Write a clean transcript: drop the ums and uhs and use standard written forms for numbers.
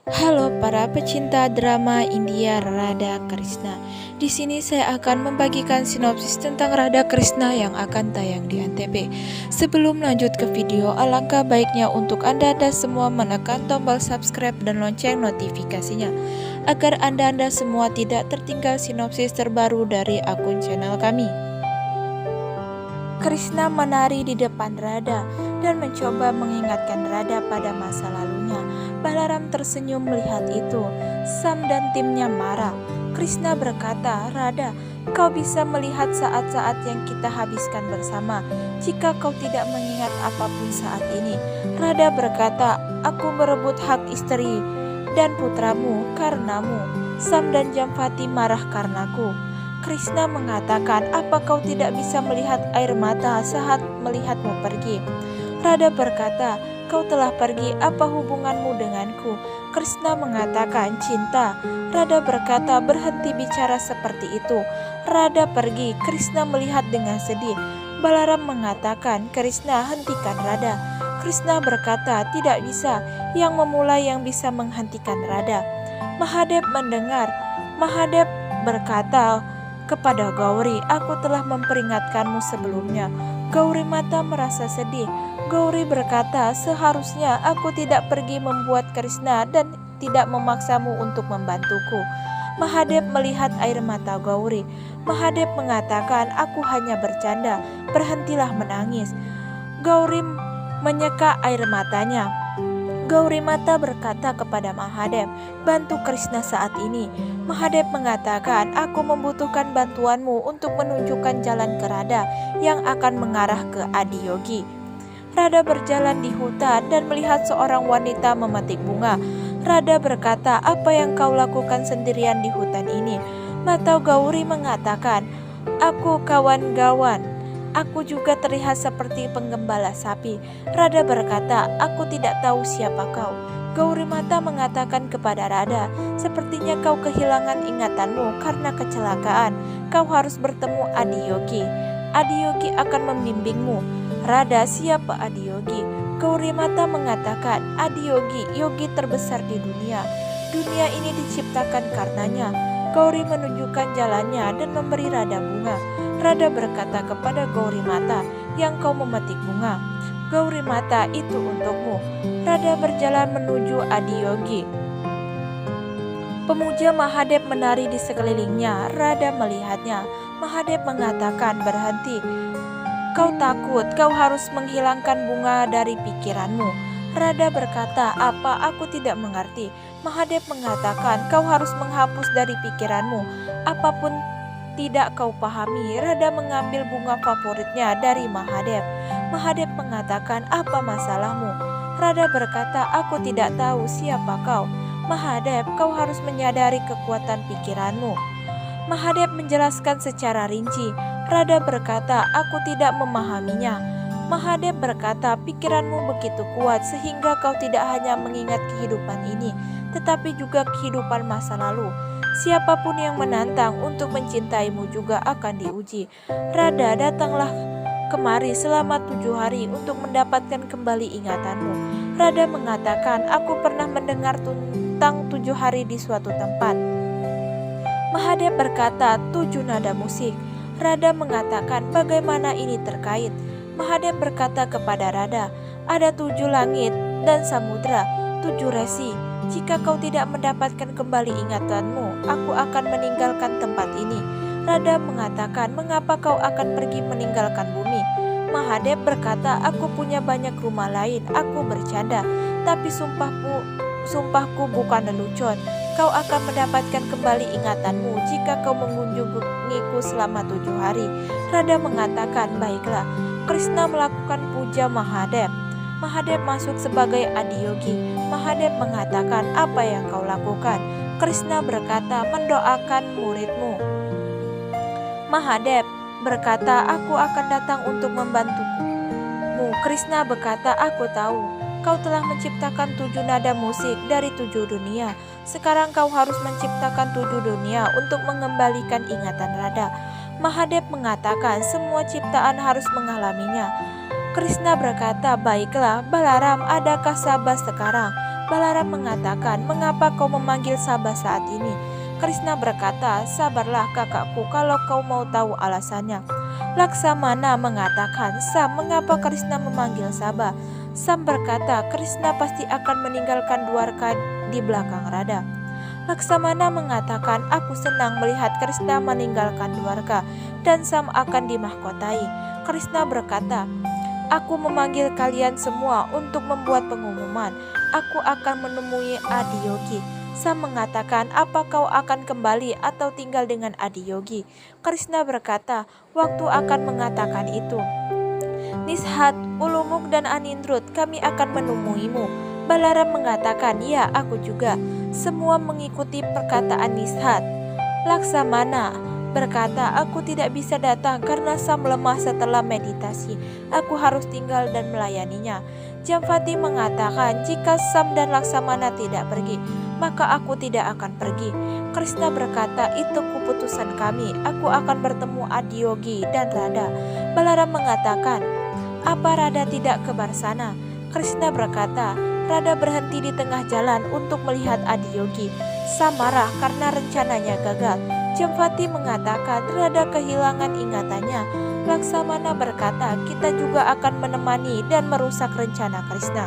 Halo para pecinta drama India Radha Krishna. Di sini saya akan membagikan sinopsis tentang Radha Krishna yang akan tayang di Antv. Sebelum lanjut ke video, alangkah baiknya untuk Anda semua menekan tombol subscribe dan lonceng notifikasinya agar Anda semua tidak tertinggal sinopsis terbaru dari akun channel kami. Krishna menari di depan Radha dan mencoba mengingatkan Radha pada masa lalunya. Balaram tersenyum melihat itu. Sam dan timnya marah. Krishna berkata, "Radha, kau bisa melihat saat-saat yang kita habiskan bersama jika kau tidak mengingat apapun saat ini." Radha berkata, "Aku merebut hak istri dan putramu karenamu." Sam dan Jamvati marah karenaku. Krishna mengatakan, "Apa kau tidak bisa melihat air mata saat melihatmu pergi?" Radha berkata, "Kau telah pergi, apa hubunganmu denganku?" Krishna mengatakan, "Cinta." Radha berkata, "Berhenti bicara seperti itu." Radha pergi. Krishna melihat dengan sedih. Balaram mengatakan, "Krishna, hentikan Radha." Krishna berkata, "Tidak bisa. Yang memulai yang bisa menghentikan Radha." Mahadev mendengar. Mahadev berkata kepada Gauri, "Aku telah memperingatkanmu sebelumnya." Gauri Mata merasa sedih. Gauri berkata, "Seharusnya aku tidak pergi membuat Krishna dan tidak memaksamu untuk membantuku." Mahadev melihat air mata Gauri. Mahadev mengatakan, "Aku hanya bercanda, berhentilah menangis." Gauri menyeka air matanya. Gauri Mata berkata kepada Mahadev, "Bantu Krishna saat ini." Mahadev mengatakan, "Aku membutuhkan bantuanmu untuk menunjukkan jalan ke Radha yang akan mengarah ke Adiyogi." Radha berjalan di hutan dan melihat seorang wanita memetik bunga. Radha berkata, "Apa yang kau lakukan sendirian di hutan ini?" Mata Gauri mengatakan, "Aku kawan-kawan. Aku juga terlihat seperti penggembala sapi." Radha berkata, "Aku tidak tahu siapa kau." Gauri Mata mengatakan kepada Radha, "Sepertinya kau kehilangan ingatanmu karena kecelakaan. Kau harus bertemu Adiyogi. Adiyogi akan membimbingmu." Radha, "Siapa Adiyogi?" Gauri Mata mengatakan, "Adiyogi, yogi terbesar di dunia. Dunia ini diciptakan karenanya." Gauri menunjukkan jalannya dan memberi Radha bunga. Radha berkata kepada Gauri Mata, "Yang kau memetik bunga." Gauri Mata, "Itu untukmu." Radha berjalan menuju Adiyogi. Pemuja Mahadev menari di sekelilingnya. Radha melihatnya. Mahadev mengatakan, "Berhenti. Kau takut, kau harus menghilangkan bunga dari pikiranmu." Radha berkata, "Apa? Aku tidak mengerti." Mahadev mengatakan, "Kau harus menghapus dari pikiranmu apapun tidak kau pahami." Radha mengambil bunga favoritnya dari Mahadev. Mahadev mengatakan, "Apa masalahmu?" Radha berkata, "Aku tidak tahu siapa kau." Mahadev, "Kau harus menyadari kekuatan pikiranmu." Mahadev menjelaskan secara rinci. Radha berkata, "Aku tidak memahaminya." Mahadev berkata, "Pikiranmu begitu kuat sehingga kau tidak hanya mengingat kehidupan ini, tetapi juga kehidupan masa lalu. Siapapun yang menantang untuk mencintaimu juga akan diuji." "Radha, datanglah kemari selama 7 hari untuk mendapatkan kembali ingatanmu." Radha mengatakan, "Aku pernah mendengar tentang 7 hari di suatu tempat." Mahadev berkata, 7 nada musik." Radha mengatakan, "Bagaimana ini terkait?" Mahadev berkata kepada Radha, "Ada 7 langit dan samudra, 7 resi. Jika kau tidak mendapatkan kembali ingatanmu, aku akan meninggalkan tempat ini." Radha mengatakan, "Mengapa kau akan pergi meninggalkan bumi?" Mahadev berkata, "Aku punya banyak rumah lain." Aku bercanda, tapi sumpahku bukan lelucon. Kau akan mendapatkan kembali ingatanmu jika kau mengunjungiku selama 7 hari. Radha mengatakan, "Baiklah." Krishna melakukan puja Mahadev. Mahadev masuk sebagai Adiyogi. Mahadev mengatakan, "Apa yang kau lakukan?" Krishna berkata, "Mendoakan muridmu." Mahadev berkata, "Aku akan datang untuk membantumu." Krishna berkata, "Aku tahu. Kau telah menciptakan 7 nada musik dari 7 dunia. Sekarang kau harus menciptakan 7 dunia untuk mengembalikan ingatan Radha." Mahadev mengatakan, "Semua ciptaan harus mengalaminya." Krishna berkata, "Baiklah, Balaram, adakah Sabas sekarang?" Balaram mengatakan, "Mengapa kau memanggil Sabah saat ini?" Krishna berkata, "Sabarlah kakakku kalau kau mau tahu alasannya." Laksamana mengatakan, "Sam, mengapa Krishna memanggil Sabah?" Sam berkata, "Krishna pasti akan meninggalkan Dwarka di belakang Radha." Laksamana mengatakan, "Aku senang melihat Krishna meninggalkan Dwarka dan Sam akan dimahkotai." Krishna berkata, "Aku memanggil kalian semua untuk membuat pengumuman. Aku akan menemui Adiyogi." Sam mengatakan, "Apa kau akan kembali atau tinggal dengan Adiyogi?" Krishna berkata, "Waktu akan mengatakan itu. Nishat, Ulumuk dan Anindrut, kami akan menemuimu." Balaram mengatakan, "Ya, aku juga." Semua mengikuti perkataan Nishat. Laksamana berkata, "Aku tidak bisa datang karena Sam lemah setelah meditasi. Aku harus tinggal dan melayaninya." Jamvati mengatakan, "Jika Sam dan Laksamana tidak pergi, maka aku tidak akan pergi." Krishna berkata, "Itu keputusan kami. Aku akan bertemu Adiyogi dan Radha." Balaram mengatakan, "Apa Radha tidak ke Barsana?" Krishna berkata, "Radha berhenti di tengah jalan untuk melihat Adiyogi." Sam marah karena rencananya gagal. Jamvati mengatakan, "Radha kehilangan ingatannya." Laksamana berkata, "Kita juga akan menemani dan merusak rencana Krishna."